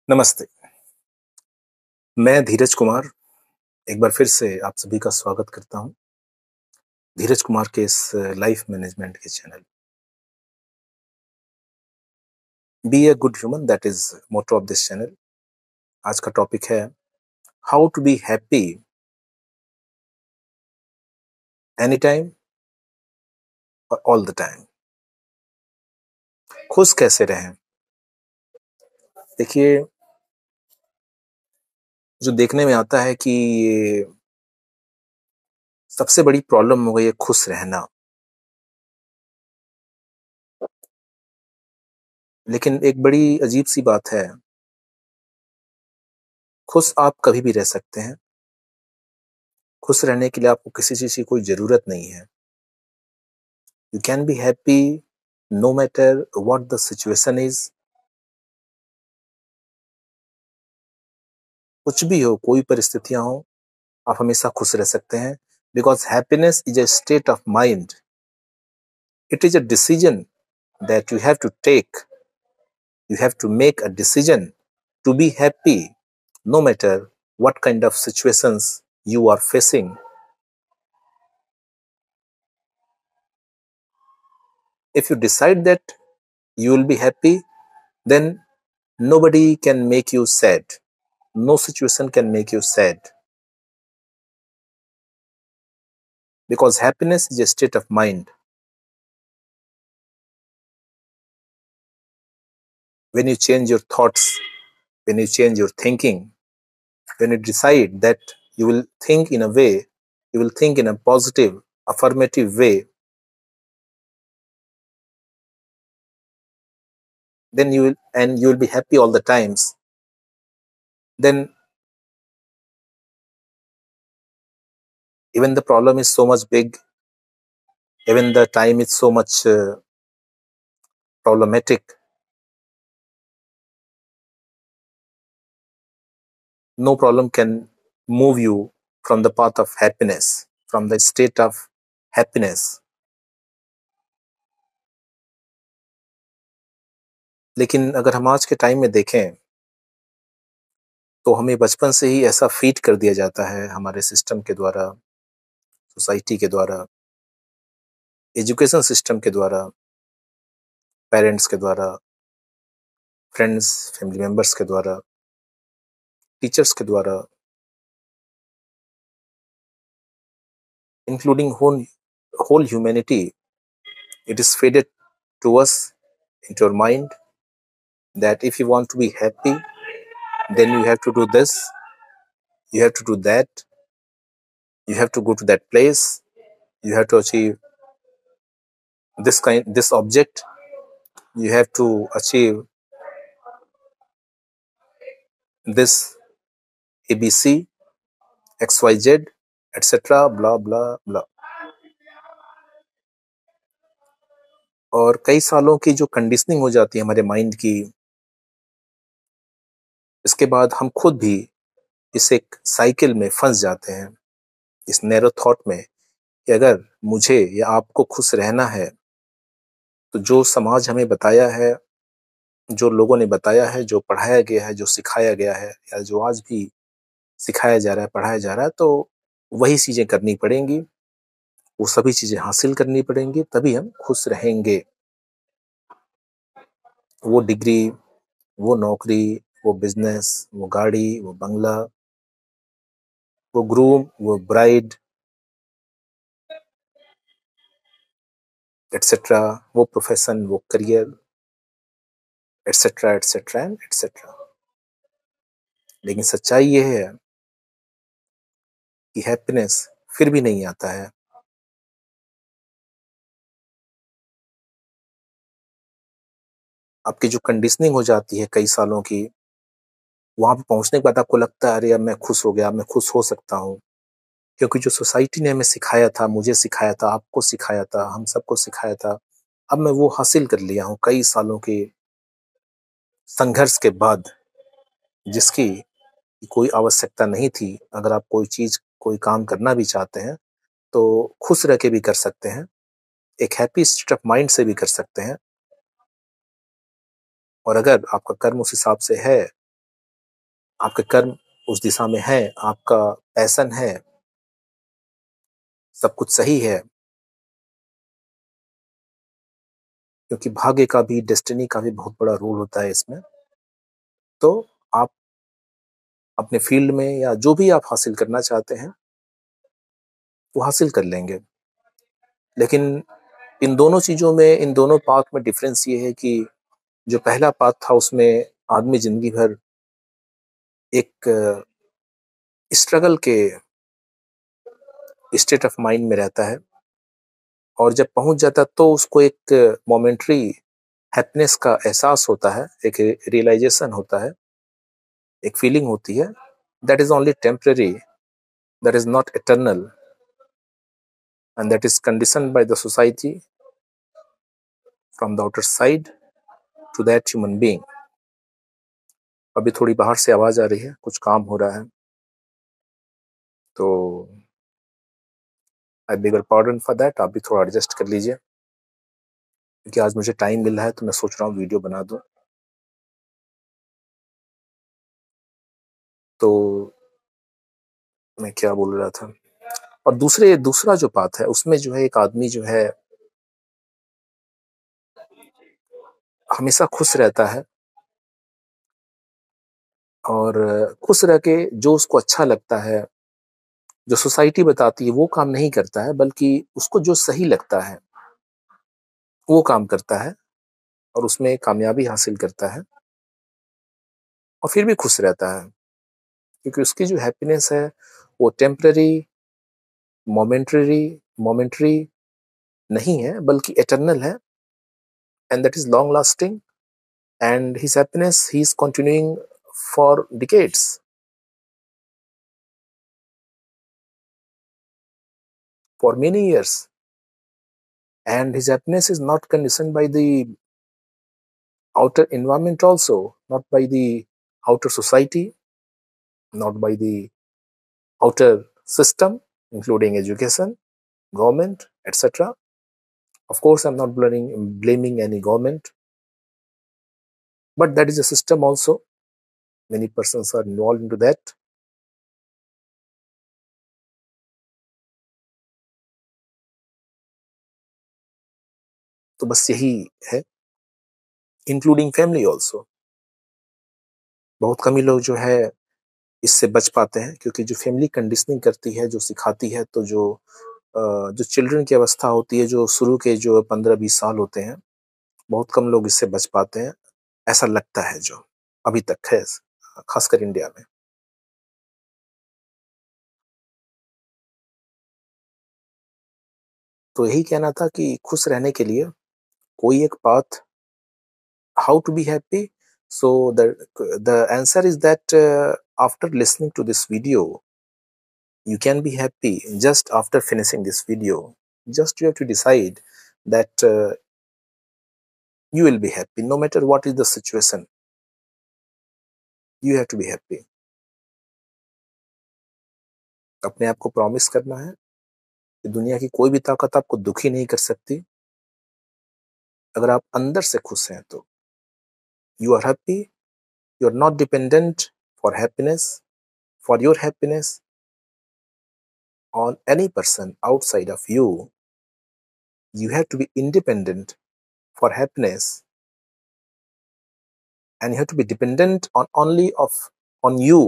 नमस्ते। मैं धीरज कुमार एक बार फिर से आप सभी का स्वागत करता हूँ, धीरज कुमार के इस लाइफ मैनेजमेंट के channel. Be a good human, that is motto of this channel. आज का टॉपिक है how to be happy any time और ऑल द टाइम। खुश कैसे रहें? देखिए, जो देखने में आता है कि ये सबसे बड़ी प्रॉब्लम हो गई है खुश रहना। लेकिन एक बड़ी अजीब सी बात है, खुश आप कभी भी रह सकते हैं। खुश रहने के लिए आपको किसी चीज की कोई जरूरत नहीं है। You can be happy no matter what the situation is. कुछ भी हो, कोई परिस्थितियां हो, आप हमेशा खुश रह सकते हैं। Because happiness is a state of mind. It is a decision that you have to take. You have to make a decision to be happy no matter what kind of situations you are facing. If you decide that you will be happy, then nobody can make you sad. No situation can make you sad. Because happiness is a state of mind. When you change your thoughts, when you change your thinking, when you decide that you will think in a way, you will think in a positive, affirmative way, then you will be happy all the times. Then even the problem is so much big, even the time is so much problematic, no problem can move you from the path of happiness, from the state of happiness. लेकिन अगर हम आज के time में देखें, तो हमें बचपन से ही ऐसा फीड कर दिया जाता है हमारे सिस्टम के द्वारा, सोसाइटी के द्वारा, एजुकेशन सिस्टम के द्वारा, पेरेंट्स के द्वारा, फ्रेंड्स, फैमिली मेंबर्स के द्वारा, टीचर्स के द्वारा, including whole humanity. It is fed to us into our mind that if you want to be happy, then you have to do this, you have to do that, you have to go to that place, you have to achieve this object, you have to achieve this ABC, XYZ, etc. blah blah blah. और कई सालों की जो conditioning हो जाती है हमारे mind की, इसके बाद हम खुद भी इस एक साइकिल में फंस जाते हैं, इस नैरो थॉट में कि अगर मुझे या आपको खुश रहना है, तो जो समाज हमें बताया है, जो लोगों ने बताया है, जो पढ़ाया गया है, जो सिखाया गया है, या जो आज भी सिखाया जा रहा है, पढ़ाया जा रहा है, तो वही चीजें करनी पड़ेंगी, वो सभी चीजें हासिल करनी पड़ेंगी, तभी हम खुश रहेंगे। वो डिग्री, वो नौकरी, वो बिजनेस, वो गाड़ी, वो बंगला, वो ग्रूम, वो ब्राइड, एटसेट्रा, वो प्रोफेशन, वो career, etcetera etcetera and etcetera. लेकिन सच्चाई ये है कि हैप्पीनेस फिर भी नहीं आता है। आपकी जो कंडीशनिंग हो जाती है कई सालों की, वहां पे पहुंचने के बाद आपको लगता है अरे अब मैं खुश हो गया, अब मैं खुश हो सकता हूँ, क्योंकि जो सोसाइटी ने हमें सिखाया था, मुझे सिखाया था, आपको सिखाया था, हम सबको सिखाया था, अब मैं वो हासिल कर लिया हूँ कई सालों के संघर्ष के बाद, जिसकी कोई आवश्यकता नहीं थी। अगर आप कोई चीज, कोई काम करना भी चाहते हैं, तो खुश रह के भी कर सकते हैं, एक हैप्पी स्टेट ऑफ माइंड से भी कर सकते हैं। और अगर आपका कर्म उस हिसाब से है, आपके कर्म उस दिशा में हैं, आपका पैशन है, सब कुछ सही है, क्योंकि भाग्य का भी, डेस्टिनी का भी बहुत बड़ा रोल होता है इसमें। तो आप अपने फील्ड में या जो भी आप हासिल करना चाहते हैं, वो हासिल कर लेंगे। लेकिन इन दोनों चीज़ों में, इन दोनों पाथ में डिफरेंस ये है कि जो पहला पाथ था उसमें आदमी ज़िंदगी भर एक स्ट्रगल के स्टेट ऑफ माइंड में रहता है, और जब पहुंच जाता है तो उसको एक मोमेंटरी हैप्पीनेस का एहसास होता है, एक रियलाइजेशन होता है, एक फीलिंग होती है, that is only temporary, that is not eternal, and that is conditioned by the society from the outer side to that human being. अभी थोड़ी बाहर से आवाज आ रही है, कुछ काम हो रहा है, तो आई बेगर पार्डन फॉर दैट। आप भी थोड़ा एडजस्ट कर लीजिए, क्योंकि आज मुझे टाइम मिल रहा है तो मैं सोच रहा हूँ वीडियो बना दूं। तो मैं क्या बोल रहा था, और दूसरा जो बात है उसमें जो है एक आदमी जो है हमेशा खुश रहता है, और खुश रह के जो उसको अच्छा लगता है, जो सोसाइटी बताती है वो काम नहीं करता है, बल्कि उसको जो सही लगता है वो काम करता है, और उसमें कामयाबी हासिल करता है, और फिर भी खुश रहता है, क्योंकि उसकी जो हैप्पीनेस है वो टेम्पररी, मोमेंटरी मोमेंटरी नहीं है, बल्कि एटर्नल है, and that is long lasting, and his happiness he is continuing for decades, for many years, and his happiness is not conditioned by the outer environment also, not by the outer society, not by the outer system, including education, government, etc. Of course, I'm not blaming any government, but that is a system also. Many persons are involved into that. तो बस यही है, including family also. बहुत कम ही लोग जो है इससे बच पाते हैं, क्योंकि जो फैमिली कंडीशनिंग करती है, जो सिखाती है, तो जो चिल्ड्रन की अवस्था होती है, जो शुरू के जो 15-20 साल होते हैं, बहुत कम लोग इससे बच पाते हैं, ऐसा लगता है जो अभी तक है, खासकर इंडिया में। तो यही कहना था कि खुश रहने के लिए कोई एक path, how to be happy. So the answer is that after listening to this video you can be happy just after finishing this video. Just you have to decide that you will be happy no matter what is the situation. You have to be happy. अपने आप को promise करना है कि दुनिया की कोई भी ताकत आपको दुखी नहीं कर सकती, अगर आप अंदर से खुश हैं तो। You are happy. You are not dependent for happiness, for your happiness on any person outside of you. You have to be independent for happiness, and you have to be dependent on you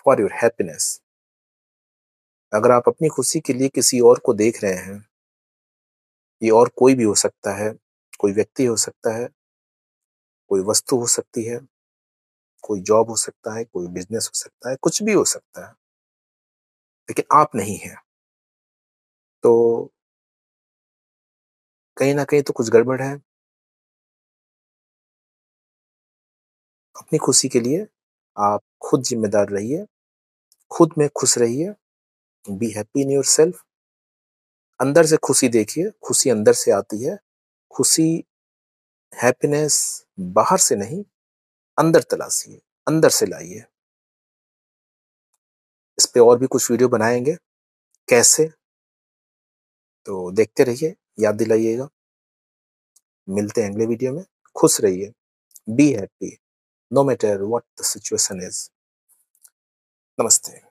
for your happiness. अगर आप अपनी खुशी के लिए किसी और को देख रहे हैं, ये और कोई भी हो सकता है, कोई व्यक्ति हो सकता है, कोई वस्तु हो सकती है, कोई जॉब हो सकता है, कोई बिजनेस हो सकता है, कुछ भी हो सकता है, लेकिन आप नहीं हैं, तो कहीं ना कहीं तो कुछ गड़बड़ है। अपनी खुशी के लिए आप खुद जिम्मेदार रहिए, खुद में खुश रहिए, be happy in your self. अंदर से खुशी देखिए, खुशी अंदर से आती है, खुशी, हैप्पीनेस बाहर से नहीं, अंदर तलाशिए, अंदर से लाइए। इस पे और भी कुछ वीडियो बनाएंगे कैसे, तो देखते रहिए, याद दिलाइएगा। मिलते हैं अगले वीडियो में। खुश रहिए, be happy no matter what the situation is. नमस्ते।